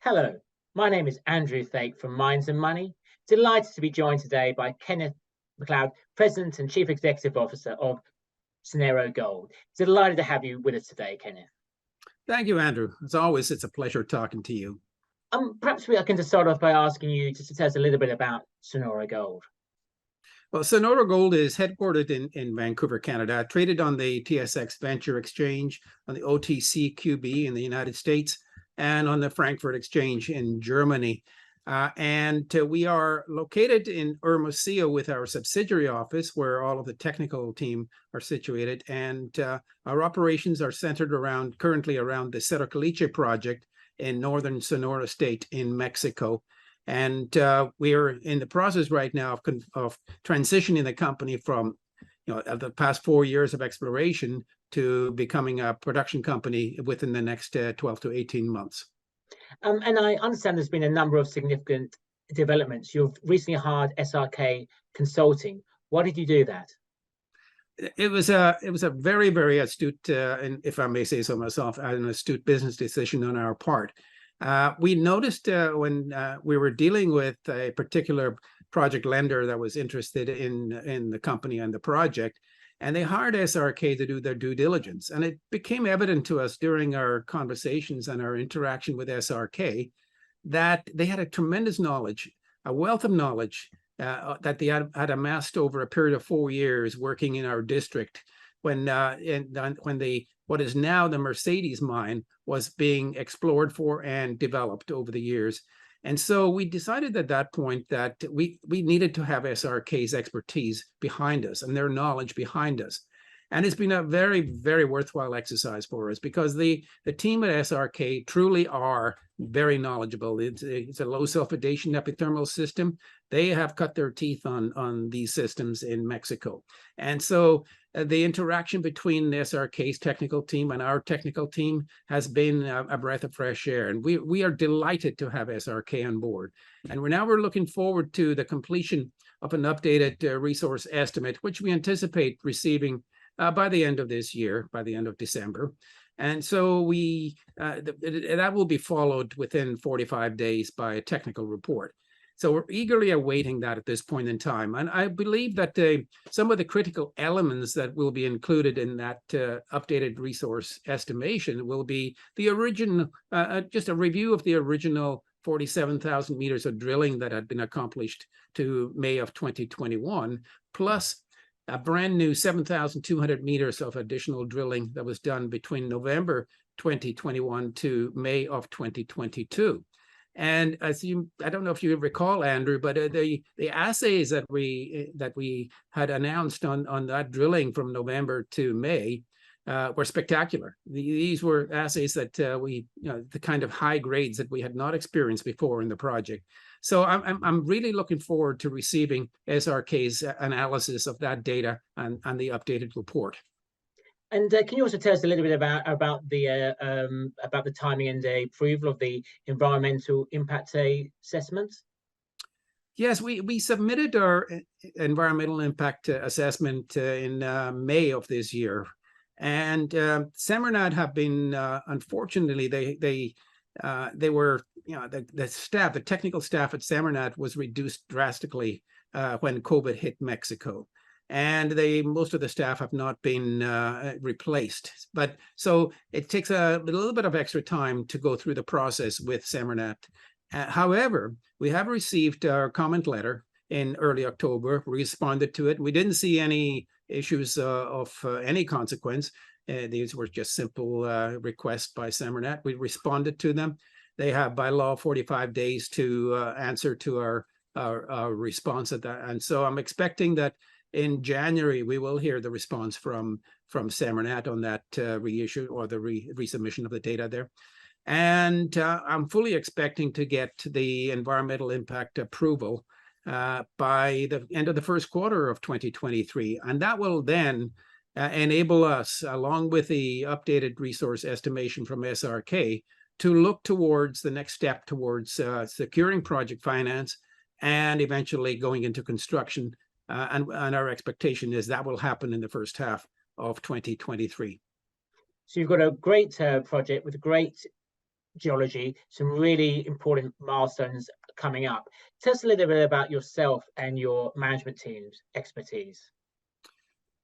Hello, my name is Andrew Thake from Minds and Money. Delighted to be joined today by Kenneth MacLeod, President and Chief Executive Officer of Sonoro Gold. Delighted to have you with us today, Kenneth. Thank you, Andrew. As always, it's a pleasure talking to you. Perhaps I can just start off by asking you just to tell us a little bit about Sonoro Gold. Well, Sonoro Gold is headquartered in Vancouver, Canada, traded on the TSX Venture Exchange, on the OTCQB in the United States, and on the Frankfurt Exchange in Germany. We are located in Hermosillo with our subsidiary office, where all of the technical team are situated. And our operations are centered currently around the Cerro project in northern Sonora State in Mexico. And we are in the process right now of transitioning the company from the past 4 years of exploration to becoming a production company within the next 12 to 18 months. And I understand there's been a number of significant developments. You've recently hired SRK Consulting. Why did you do that? It was a very, very astute, and if I may say so myself, an astute business decision on our part. We noticed when we were dealing with a particular project lender that was interested in the company and the project, and they hired SRK to do their due diligence. And it became evident to us during our conversations and our interaction with SRK that they had a tremendous knowledge, a wealth of knowledge that they had amassed over a period of 4 years working in our district when what is now the Mercedes mine was being explored for and developed over the years. And so we decided at that point that we needed to have SRK's expertise behind us and their knowledge behind us. And it's been a very, very worthwhile exercise for us because the team at SRK truly are very knowledgeable. It's a low sulfidation epithermal system. They have cut their teeth on these systems in Mexico. And so the interaction between SRK's technical team and our technical team has been a breath of fresh air. And we are delighted to have SRK on board. And we're looking forward to the completion of an updated resource estimate, which we anticipate receiving by the end of this year, by the end of December. And so that will be followed within 45 days by a technical report. So we're eagerly awaiting that at this point in time. And I believe that some of the critical elements that will be included in that updated resource estimation will be the original, just a review of the original 47,000 meters of drilling that had been accomplished to May of 2021, plus a brand new 7,200 meters of additional drilling that was done between November 2021 to May of 2022. And I don't know if you recall, Andrew, but the assays that we had announced on that drilling from November to May were spectacular. These were assays that the kind of high grades that we had not experienced before in the project. So I'm really looking forward to receiving SRK's analysis of that data and the updated report. And can you also tell us a little bit about the timing and the approval of the environmental impact assessment? Yes, we submitted our environmental impact assessment in May of this year, and SEMARNAT have been unfortunately they were the technical staff at SEMARNAT was reduced drastically when COVID hit Mexico. And most of the staff have not been replaced. But so it takes a little bit of extra time to go through the process with SEMARNAT. However, we have received our comment letter in early October. We responded to it. We didn't see any issues of any consequence. These were just simple requests by SEMARNAT. We responded to them. They have by law 45 days to answer to our response at that. And so I'm expecting that in January, we will hear the response from SEMARNAT on that reissue or the resubmission of the data there. And I'm fully expecting to get the environmental impact approval by the end of the first quarter of 2023. And that will then enable us, along with the updated resource estimation from SRK, to look towards the next step towards securing project finance and eventually going into construction. And our expectation is that will happen in the first half of 2023. So you've got a great project with a great geology, some really important milestones coming up. Tell us a little bit about yourself and your management team's expertise.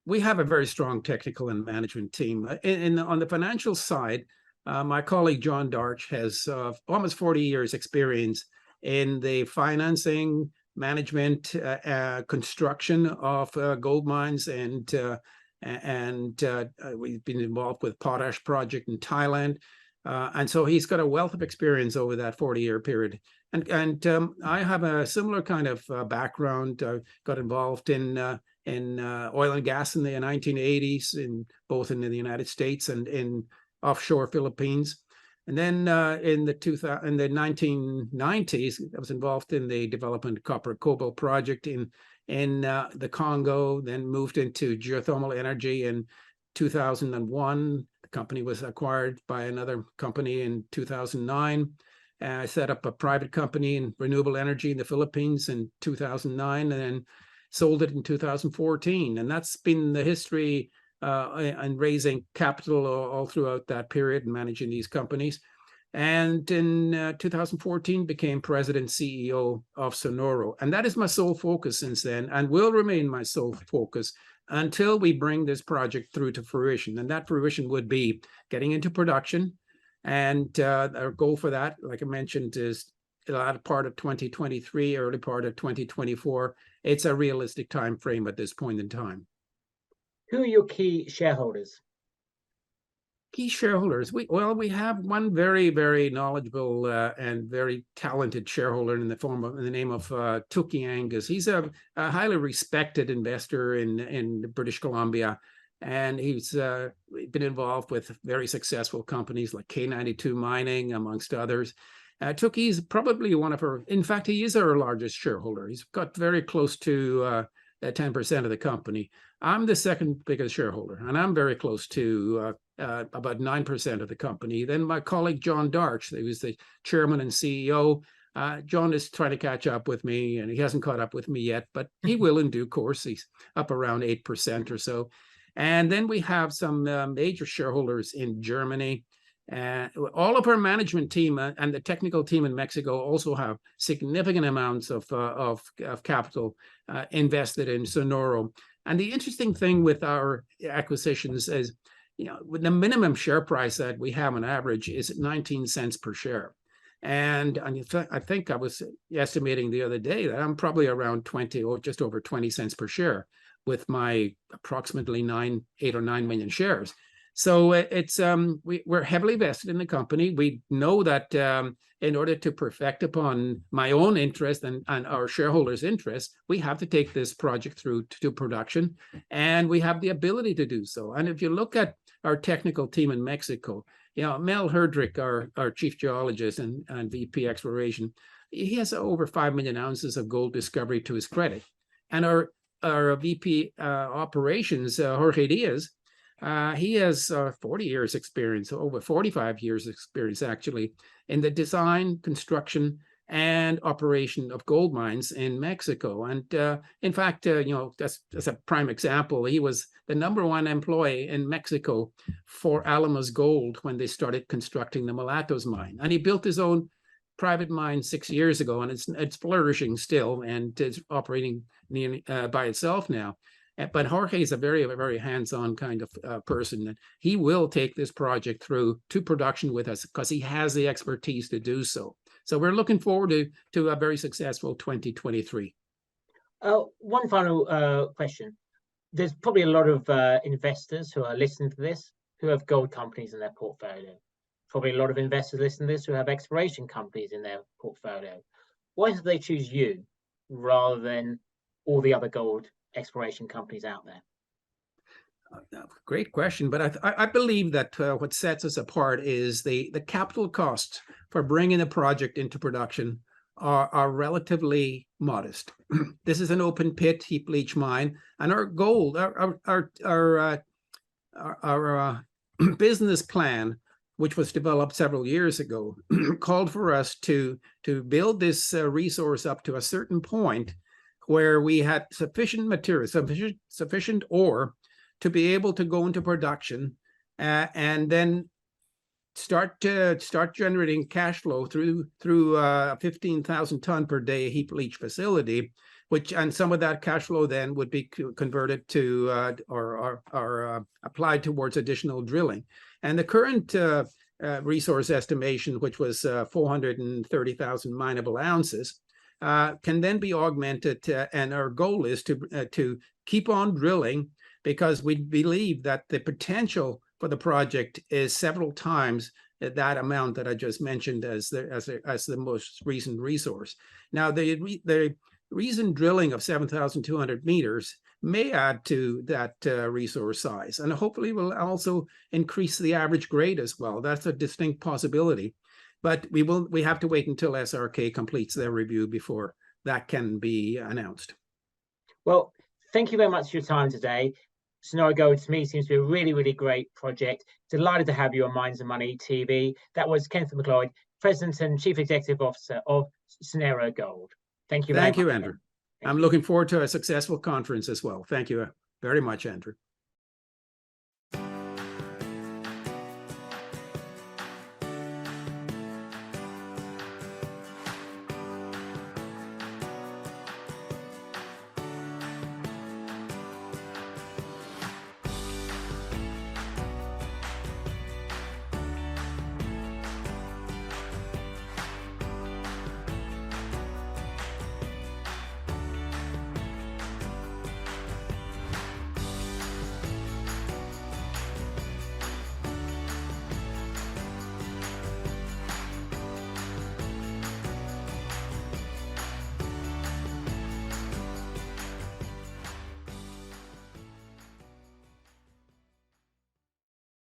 We have a very strong technical and management team. On the financial side, my colleague John Darch has almost 40 years experience in the financing, management, construction of gold mines, and we've been involved with potash project in Thailand. And so he's got a wealth of experience over that 40-year period. And I have a similar kind of background. Got involved in oil and gas in the 1980s, both in the United States and in offshore Philippines. And then in the 1990s, I was involved in the development of copper cobalt project in the Congo, then moved into geothermal energy in 2001. The company was acquired by another company in 2009. I set up a private company in renewable energy in the Philippines in 2009, and then sold it in 2014. And that's been the history and raising capital all throughout that period and managing these companies. And in 2014, became president CEO of Sonoro. And that is my sole focus since then, and will remain my sole focus until we bring this project through to fruition. And that fruition would be getting into production. And our goal for that, like I mentioned, is a latter part of 2023, early part of 2024. It's a realistic time frame at this point in time. Who are your key shareholders? Key shareholders. We have one very, very knowledgeable and very talented shareholder in the name of Tuki Angus. He's a highly respected investor in British Columbia, and he's been involved with very successful companies like K92 Mining, amongst others. Tuki is probably one of her. In fact, he is our largest shareholder. He's got very close to 10% of the company. I'm the second biggest shareholder, and I'm very close to about 9% of the company. Then my colleague John Darch, who was the chairman and CEO. John is trying to catch up with me, and he hasn't caught up with me yet, but he will in due course. He's up around 8% or so. And then we have some major shareholders in Germany. All of our management team and the technical team in Mexico also have significant amounts of capital invested in Sonoro. And the interesting thing with our acquisitions is, the minimum share price that we have on average is 19 cents per share. And I think I was estimating the other day that I'm probably around 20 or just over 20 cents per share with my approximately 8 or 9 million shares. So it's we're heavily vested in the company. We know that in order to perfect upon my own interest and our shareholders' interest, we have to take this project through to production, and we have the ability to do so. And if you look at our technical team in Mexico, Mel Herdrick, our chief geologist and VP exploration, he has over 5 million ounces of gold discovery to his credit. And our VP operations, Jorge Diaz, he has 40 years experience, over 45 years experience actually, in the design, construction, and operation of gold mines in Mexico. And in fact, that's a prime example. He was the #1 employee in Mexico for Alamos Gold when they started constructing the Mulatos mine. And he built his own private mine 6 years ago, and it's flourishing still, and it's operating by itself now. But Jorge is a very, very hands-on kind of person, and he will take this project through to production with us because he has the expertise to do so. So we're looking forward to a very successful 2023. One final question. There's probably a lot of investors who are listening to this who have gold companies in their portfolio. Probably a lot of investors listening to this who have exploration companies in their portfolio. Why did they choose you rather than all the other gold exploration companies out there? Great question, but I believe that what sets us apart is the capital costs for bringing a project into production are relatively modest. This is an open pit heap leach mine, and our gold, our business plan, which was developed several years ago, called for us to build this resource up to a certain point where we had sufficient material, sufficient ore to be able to go into production, and then start generating cash flow through a 15,000 ton per day heap leach facility, and some of that cash flow then would be converted to or applied towards additional drilling. And the current resource estimation, which was 430,000 mineable ounces, can then be augmented, and our goal is to keep on drilling, because we believe that the potential for the project is several times that amount that I just mentioned as the most recent resource. Now, the recent drilling of 7,200 meters may add to that resource size, and hopefully will also increase the average grade as well. That's a distinct possibility, but we have to wait until SRK completes their review before that can be announced. Well, thank you very much for your time today. Sonoro Gold, to me, seems to be a really, really great project. Delighted to have you on Mines and Money TV. That was Kenneth MacLeod, President and Chief Executive Officer of Sonoro Gold. Thank you very much. Thank you, Andrew. I'm looking forward to a successful conference as well. Thank you very much, Andrew.